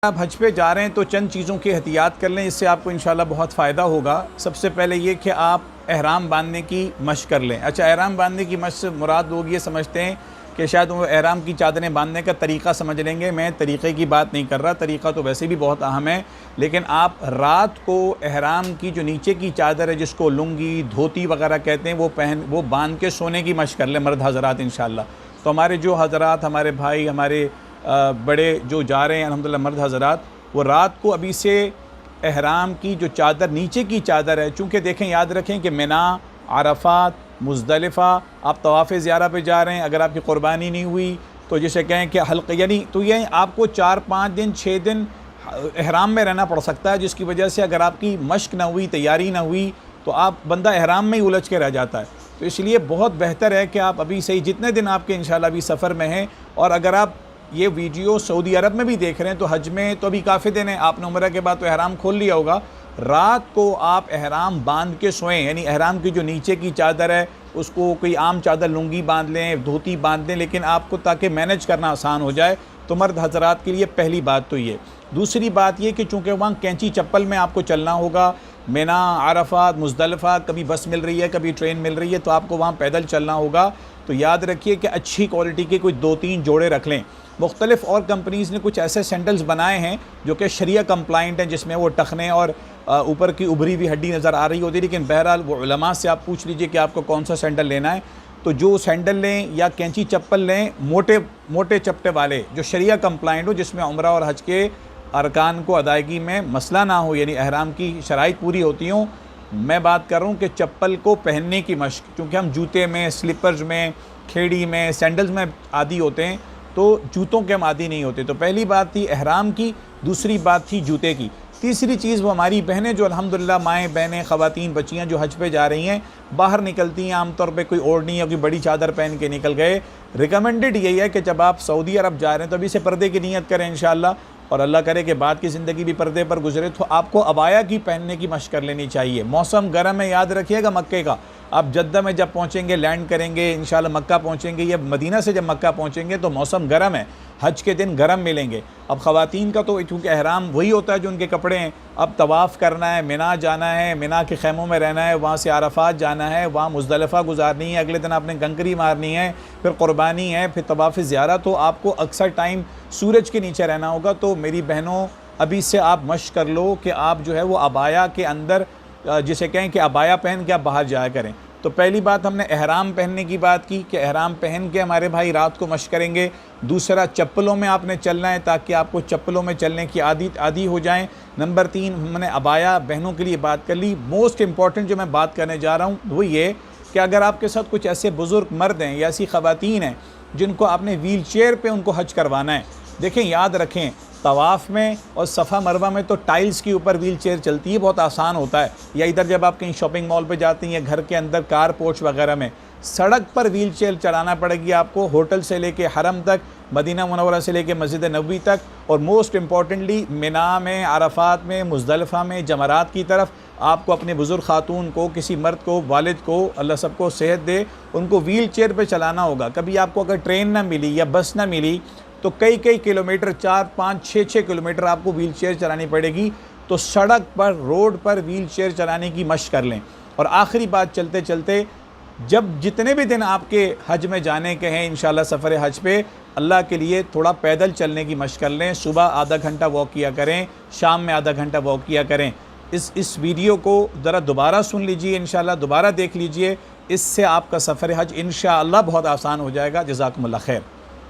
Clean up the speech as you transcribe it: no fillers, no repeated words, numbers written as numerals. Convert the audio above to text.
आप हज पे जा रहे हैं तो चंद चीज़ों की एहतियात कर लें, इससे आपको इंशाल्लाह बहुत फ़ायदा होगा। सबसे पहले ये कि आप एहराम बांधने की मशक़ कर लें। अच्छा, एहराम बांधने की मशक़ से मुराद लोग ये समझते हैं कि शायद वो एहराम की चादरें बांधने का तरीक़ा समझ लेंगे। मैं तरीक़े की बात नहीं कर रहा, तरीक़ा तो वैसे भी बहुत अहम है, लेकिन आप रात को एहराम की जो नीचे की चादर है, जिसको लुंगी धोती वगैरह कहते हैं, वो बांध के सोने की मशक़ कर लें मर्द हज़रात इंशाअल्लाह। तो हमारे जो हज़रात, हमारे भाई, हमारे बड़े जो जा रहे हैं अल्हम्दुलिल्लाह मर्द हज़रात, वो रात को अभी से एहराम की जो चादर नीचे की चादर है, चूँकि देखें याद रखें कि मिना, अरफात, मुज़दलिफ़ा आप तवाफ़ ज़ियारा पे जा रहे हैं। अगर आपकी क़ुरबानी नहीं हुई तो जिसे कहें कि हल्क़, यानी तो ये आपको 4-5 दिन 6 दिन एहराम में रहना पड़ सकता है, जिसकी वजह से अगर आपकी मशक़ ना हुई, तैयारी ना हुई, तो आप बंदा एहराम में ही उलझ के रह जाता है। तो इसलिए बहुत बेहतर है कि आप अभी से ही जितने दिन आपके इंशाअल्लाह अभी सफ़र में हैं, और अगर आप ये वीडियो सऊदी अरब में भी देख रहे हैं तो हज में तो अभी काफ़ी दिन है, आपने उम्र के बाद तो एहराम खोल लिया होगा। रात को आप एहराम बांध के सोएं, यानी एहराम की जो नीचे की चादर है उसको कोई आम चादर लुंगी बांध लें, धोती बांध लें, लेकिन आपको ताकि मैनेज करना आसान हो जाए। तो मर्द हज़रात के लिए पहली बात तो ये। दूसरी बात ये कि चूँकि वहाँ कैंची चप्पल में आपको चलना होगा, मिना, अरफात, मुज़दलिफ़ा, कभी बस मिल रही है, कभी ट्रेन मिल रही है, तो आपको वहाँ पैदल चलना होगा। तो याद रखिए कि अच्छी क्वालिटी के कोई 2-3 जोड़े रख लें। मुख्तलिफ़ और कंपनीज़ ने कुछ ऐसे सैंडल्स बनाए हैं जो कि शरिया कंप्लाइंट हैं, जिसमें वो टखने और ऊपर की उभरी हुई हड्डी नज़र आ रही होती है। लेकिन बहरहाल वो उलमा से आप पूछ लीजिए कि आपको कौन सा सैंडल लेना है, तो जो सैंडल लें या कैंची चप्पल लें मोटे चपटे वाले जो शरिया कंप्लाइंट हो, जिसमें उम्रा और हज के अरकान को अदायगी में मसला ना हो, यानी एहराम की शराइत पूरी होती हों। मैं बात कर रहा हूँ कि चप्पल को पहनने की मशक़, क्योंकि हम जूते में, स्लीपर्स में, खेड़ी में, सैंडल्स में आदी होते हैं, तो जूतों के हम आदी नहीं होते। तो पहली बात थी एहराम की, दूसरी बात थी जूते की। तीसरी चीज़, वो हमारी बहनें जो अल्हम्दुलिल्लाह माएँ बहनें ख़वातीन बच्चियाँ जो हज पे जा रही हैं, बाहर निकलती हैं आमतौर पे कोई ओढ़नी या कोई बड़ी चादर पहन के निकल गए। रिकमेंडेड यही है कि जब आप सऊदी अरब जा रहे हैं तो अभी से पर्दे की नीयत करें इंशाअल्लाह, और अल्लाह करे कि बाद की ज़िंदगी भी पर्दे पर गुजरे, तो आपको अबाया की पहनने की मशक़ कर लेनी चाहिए। मौसम गर्म है, याद रखिएगा मक्के का। आप जद्दा में जब पहुँचेंगे, लैंड करेंगे इंशाअल्लाह, मक्का पहुँचेंगे या मदीना से जब मक्का पहुँचेंगे तो मौसम गर्म है, हज के दिन गर्म मिलेंगे। अब ख़वातीन का तो चूँकि एहराम वही होता है जो उनके कपड़े हैं। अब तवाफ़ करना है, मिना जाना है, मिना के खैमों में रहना है, वहाँ से अरफात जाना है, वहाँ मुज़दलिफ़ा गुजारनी है, अगले दिन आपने कंकरी मारनी है, फिर क़ुरबानी है, फिर तवाफ़ ज़ियारा, तो आपको अक्सर टाइम सूरज के नीचे रहना होगा। तो मेरी बहनों, अभी से आप मशक़ कर लो कि आप जो है वो अबाया के अंदर, जिसे कहें कि अबाया पहन के आप बाहर जाया करें। तो पहली बात हमने एहराम पहनने की बात की कि एहराम पहन के हमारे भाई रात को मशक़ करेंगे। दूसरा, चप्पलों में आपने चलना है ताकि आपको चप्पलों में चलने की आदी हो जाएं। नंबर 3, हमने अबाया बहनों के लिए बात कर ली। मोस्ट इंपॉर्टेंट जो मैं बात करने जा रहा हूँ वो ये कि अगर आपके साथ कुछ ऐसे बुज़ुर्ग मर्द हैं या ऐसी ख़वातीन हैं जिनको आपने व्हील चेयर पर उनको हज करवाना है, देखें याद रखें, तवाफ़ में और सफ़ा मरवा में तो टाइल्स के ऊपर व्हील चेयर चलती है, बहुत आसान होता है। या इधर जब आप कहीं शॉपिंग मॉल पे जाती हैं, घर के अंदर कार पोर्च वगैरह में, सड़क पर व्हील चेयर चलाना पड़ेगी आपको, होटल से लेके हरम तक, मदीना मुनव्वरा से लेके मस्जिद नबवी तक, और मोस्ट इम्पॉर्टेंटली मिना में, अरफात में, मुज़दलिफ़ा में, जमरात की तरफ आपको अपने बुज़ुर्ग ख़ातून को, किसी मर्द को, वालिद को, अल्लाह सबको सेहत दे, उनको व्हील चेयर पर चलाना होगा। कभी आपको अगर ट्रेन ना मिली या बस ना मिली तो कई किलोमीटर, 4-5, 6 किलोमीटर आपको व्हील चेयर चलानी पड़ेगी। तो सड़क पर, रोड पर व्हील चेयर चलाने की मशक़ कर लें। और आखिरी बात, चलते चलते जब जितने भी दिन आपके हज में जाने के हैं इंशाअल्लाह सफ़र हज पे, अल्लाह के लिए थोड़ा पैदल चलने की मशक़ कर लें। सुबह आधा घंटा वॉक किया करें, शाम में आधा घंटा वॉक किया करें। इस वीडियो को ज़रा दोबारा सुन लीजिए, इंशाअल्लाह दोबारा देख लीजिए, इससे आपका सफ़र हज इंशाअल्लाह बहुत आसान हो जाएगा। जज़ाकुमुल्लाह खैर।